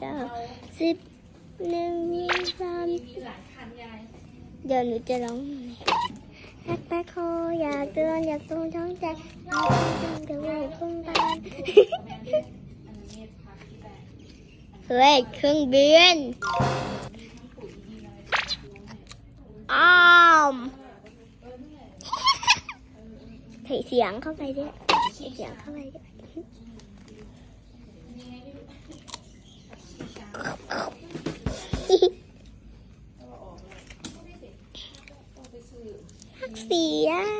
9 10 1 2 3เดี๋ยวหนูจะร้องแฮกแบ็คโฮอยากเตือนอยากตูนท้องใจอยากเตือนจะว่าคุณบ้านเฮ้ยเครื่องบินอ้าวใส่เสียงเข้าไปด้วยใส่เสียงเข้าไปด้วยพักเสียง